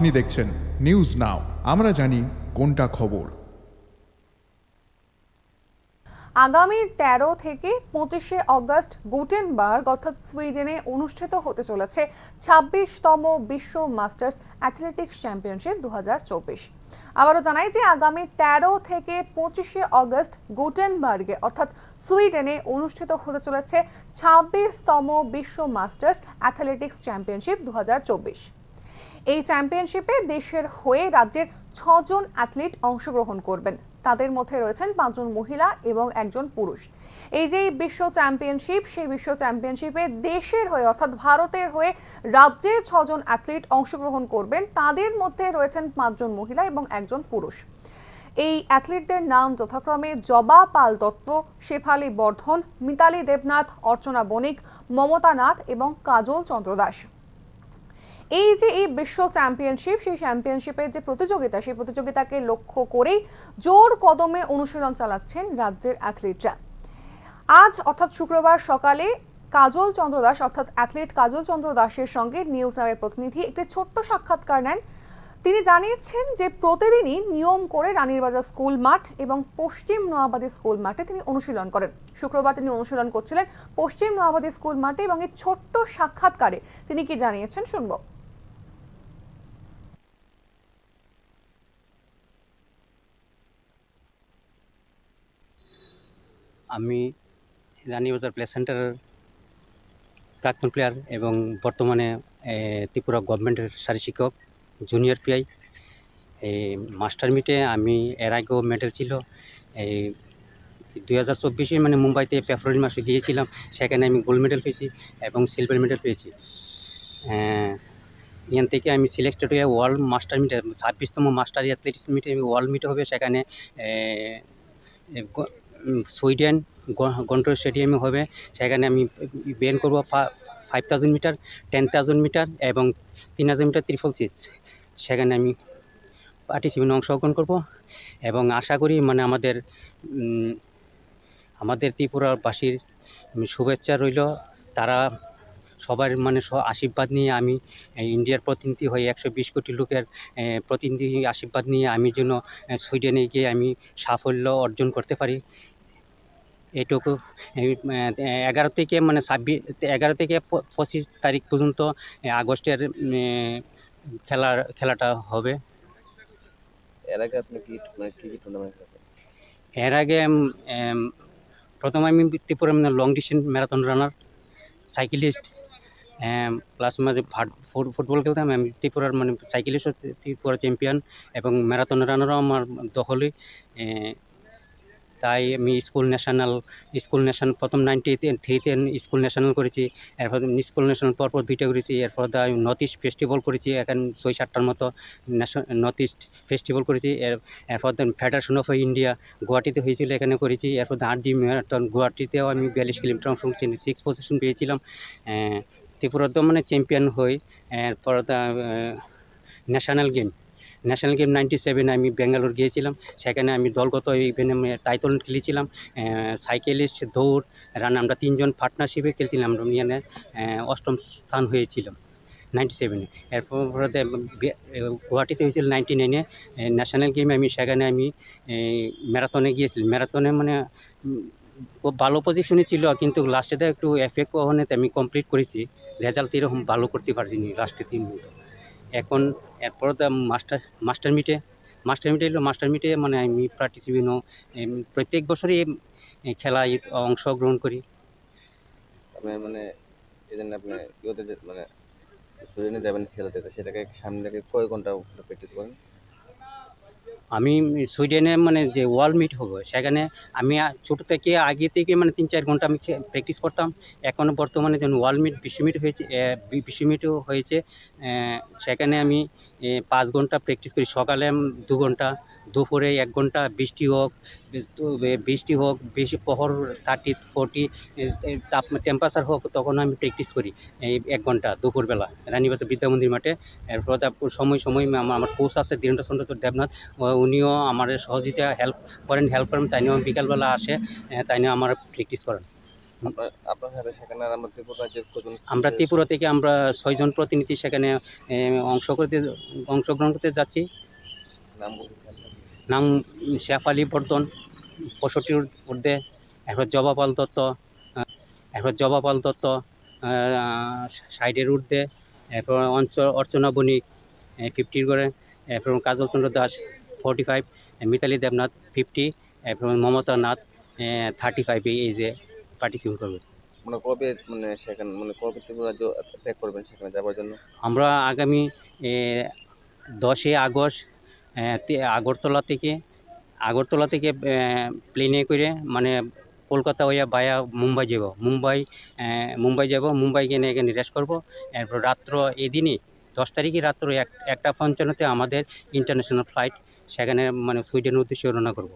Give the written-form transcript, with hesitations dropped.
আপনি দেখছেন news now, আমরা জানি কোনটা খবর। আগামী ১৩ থেকে ২৫শে অগস্ট গুটেনবার্গ অর্থাৎ সুইডেনে অনুষ্ঠিত হতে চলেছে ২৬তম বিশ্ব মাস্টার্স অ্যাথলেটিক্স চ্যাম্পিয়নশিপ ২০২৪। আবারও জানাই যে আগামী ১৩ থেকে ২৫শে অগস্ট গুটেনবার্গে অর্থাৎ সুইডেনে অনুষ্ঠিত হতে চলেছে ২৬তম বিশ্ব মাস্টার্স অ্যাথলেটিক্স চ্যাম্পিয়নশিপ ২০২৪। এই চ্যাম্পিয়নশিপে দেশের হয়ে রাজ্যের ৬জন অ্যাথলিট অংশগ্রহণ করবেন। তাদের মধ্যে রয়েছেন ৫ জন মহিলা এবং একজন পুরুষ। এই যে বিশ্ব চ্যাম্পিয়নশিপ, সেই বিশ্ব চ্যাম্পিয়নশিপে দেশের হয়ে অর্থাৎ ভারতের হয়ে রাজ্যের ৬জন অ্যাথলিট অংশগ্রহণ করবেন। তাদের মধ্যে রয়েছেন ৫ জন মহিলা এবং একজন পুরুষ। এই অ্যাথলিটদের নাম যথাক্রমে জবা পাল দত্ত, শেফালি বর্ধন, মিতালি দেবনাথ, অর্চনা বণিক, মমতা নাথ এবং কাজল চন্দ্র দাস। এই যে এই বিশ্ব চ্যাম্পিয়নশিপ, সেই চ্যাম্পিয়নশিপের যে প্রতিযোগিতা, সেই প্রতিযোগিতাকে লক্ষ্য করেই জোর কদমে অনুশীলন চালাচ্ছেন রাজ্যের অ্যাথলিটরা। আজ অর্থাৎ শুক্রবার সকালে কাজল চন্দ্র দাস অর্থাৎ অ্যাথলিট কাজল চন্দ্র দাসের সঙ্গে নিউজ নাওয়ের প্রতিনিধি একটি ছোট্ট সাক্ষাৎকার নেন। তিনি জানিয়েছেন যে প্রতিদিনই নিয়ম করে রানীরবাজার স্কুল মাঠ এবং পশ্চিম নোয়াবাদী স্কুল মাঠে তিনি অনুশীলন করেন। শুক্রবার তিনি অনুশীলন করছিলেন পশ্চিম নোয়াবাদী স্কুল মাঠে এবং এই ছোট্ট সাক্ষাৎকারে তিনি কি জানিয়েছেন শুনবো। আমি রানীবাজার প্লে সেন্টারের প্রাক্তন প্লেয়ার এবং বর্তমানে ত্রিপুরা গভর্নমেন্টের সারি শিক্ষক, জুনিয়র পিআই। এই মাস্টার মিটে আমি এর আগেও মেডেল ছিল। এই 2024 মানে মুম্বাইতে ফেব্রুয়ারি মাসে গিয়েছিলাম, সেখানে আমি গোল্ড মেডেল পেয়েছি এবং সিলভার মেডেল পেয়েছি। এখান থেকে আমি সিলেক্টেড হয়ে ওয়ার্ল্ড মাস্টার মিটে 26তম মাস্টার অ্যাথলেটিক্স মিটে ওয়ার্ল্ড মিটে হবে, সেখানে সুইডেন গন্টোর স্টেডিয়ামে হবে। সেখানে আমি বেন করব 5000 মিটার, 10,000 মিটার এবং 3000 মিটার ট্রিপল সিক্স। সেখানে আমি পার্টিসিপেন্টে অংশগ্রহণ করব এবং আশা করি মানে আমাদের ত্রিপুরাবাসীর শুভেচ্ছা রইল। তারা সবার মানে আশীর্বাদ নিয়ে আমি ইন্ডিয়ার প্রতিনিধি হয়ে 120 কোটি লোকের প্রতিনিধি আশীর্বাদ নিয়ে আমি যেন সুইডেনে গিয়ে আমি সাফল্য অর্জন করতে পারি। এটুকু 11 থেকে মানে 11 থেকে 25 তারিখ পর্যন্ত আগস্টের খেলাটা হবে। এর আগে আপনি কি টুর্নামেন্ট খেলেছেন? এর আগে প্রথমে আমি ত্রিপুরা লং ডিস্টেন্স ম্যারাথন রানার, সাইকেলিস্ট, প্লাস মাঝে ফুটবল খেলতাম। আমি ত্রিপুরার মানে সাইকেলিস্ট, ত্রিপুরা চ্যাম্পিয়ন এবং ম্যারাথন রানারও আমার দখলই। তাই আমি স্কুল ন্যাশনাল প্রথম 93-তে স্কুল ন্যাশনাল করেছি। এরপর স্কুল ন্যাশনাল পরপর 2টা করেছি। এরপর নর্থ ইস্ট ফেস্টিভ্যাল করেছি, এখন 6-7টার মতো নর্থ ইস্ট ফেস্টিভ্যাল করেছি। এরপর ফেডারেশন অফ ইন্ডিয়া গুয়াহাটিতে হয়েছিল, এখানে করেছি। এরপর আরজি ম্যারাথন গুয়াহাটিতেও আমি 42 কিলোমিটার অংশ করেছি, 6 পজিশন পেয়েছিলাম। ত্রিপুরাতে মানে চ্যাম্পিয়ন হই। এরপর ন্যাশনাল গেম 97 আমি ব্যাঙ্গালোর গিয়েছিলাম, সেখানে আমি দলগত ইভেন্টে টাইটল খেলেছিলাম। সাইকেলিস্ট, দৌড়, রান আমরা 3 জন পার্টনারশিপে খেলছিলাম। আমরা এখানে 8ম স্থান হয়েছিলাম 97-এ। এরপর গুয়াহাটিতে হয়েছিল 99-এ ন্যাশনাল গেম। সেখানে আমি ম্যারাথনে গিয়েছিলাম। ম্যারাথনে মানে খুব ভালো পজিশনে ছিল, কিন্তু লাস্টেতে একটু এফেক্ট হওয়াতে আমি কমপ্লিট করেছি। রেজাল্ট এরকম ভালো করতে পারছিনি লাস্টের 3 মিনিট। এখন এরপর মাস্টার মিটে মানে আমি পার্টিসিপেট প্রত্যেক বছরই খেলায় অংশগ্রহণ করি। আপনি মানে এই জন্য আপনি মানে সুইডেনে যাবেন খেলতে, সেটাকে সামনে রেখে কয় ঘন্টা প্র্যাকটিস করেন? আমি সুইডেনে মানে যে ওয়ার্ল্ড মিট হবে, সেখানে আমি ছোটো থেকে আগে থেকে মানে 3-4 ঘন্টা আমি প্র্যাকটিস করতাম। এখনও বর্তমানে যখন ওয়ার্ল্ড মিট বিশ্ব মিটও হয়েছে, সেখানে আমি 5 ঘন্টা প্র্যাকটিস করি। সকালে 2 ঘন্টা, দুপুরে 1 ঘন্টা, বৃষ্টি হোক বেশি প্রহর 30-40 টেম্পারেচার হোক, তখন আমি প্র্যাকটিস করি এই 1 ঘন্টা দুপুরবেলা রানীবাজার বিদ্যা মন্দির মাঠে। এরপর সময় আমার কোচ আছে ধীরেন্দ্র চন্দ্র দেবনাথ, উনিও আমার সহযোগিতা হেল্প করেন। তাই নিয়েও বিকালবেলা আসে, তাই নিয়ে আমার প্র্যাকটিস করেন। আপনার আপনার সাথে সেখানে আর আমরা ত্রিপুরা যে কজন আমরা ত্রিপুরা থেকে আমরা 6 জন প্রতিনিধি সেখানে অংশগ্রহণ করতে যাচ্ছি। নাম বলতে নাম শেফালি বর্ধন 65 ঊর্ধ্বে, এরপর জবাপাল দত্ত, জবাপাল দত্ত 60-এর ঊর্ধ্বে, এরপর অর্চনা বণিক 50 করে, এরপর কাজল চন্দ্র দাস 45, মিতালি দেবনাথ 50, এরপর মমতা নাথ 35 এই এজে পার্টিসিপেট করবে। মানে কবে মানে সেখানে মানে কবে ত্রিপুরা ত্যাগ করবেন সেখানে যাওয়ার জন্য? আমরা আগামী 10 আগস্ট আগরতলা থেকে প্লেনে করে মানে কলকাতা হইয়া বায়া মুম্বাই যাব। মুম্বাই গিয়ে এখানে রেস্ট করব। এরপর রাত্র এদিনই 10 তারিখে রাত্র 1টা 55-তে আমাদের ইন্টারন্যাশনাল ফ্লাইট, সেখানে মানে সুইডেনের উদ্দেশ্যে রওনা করব।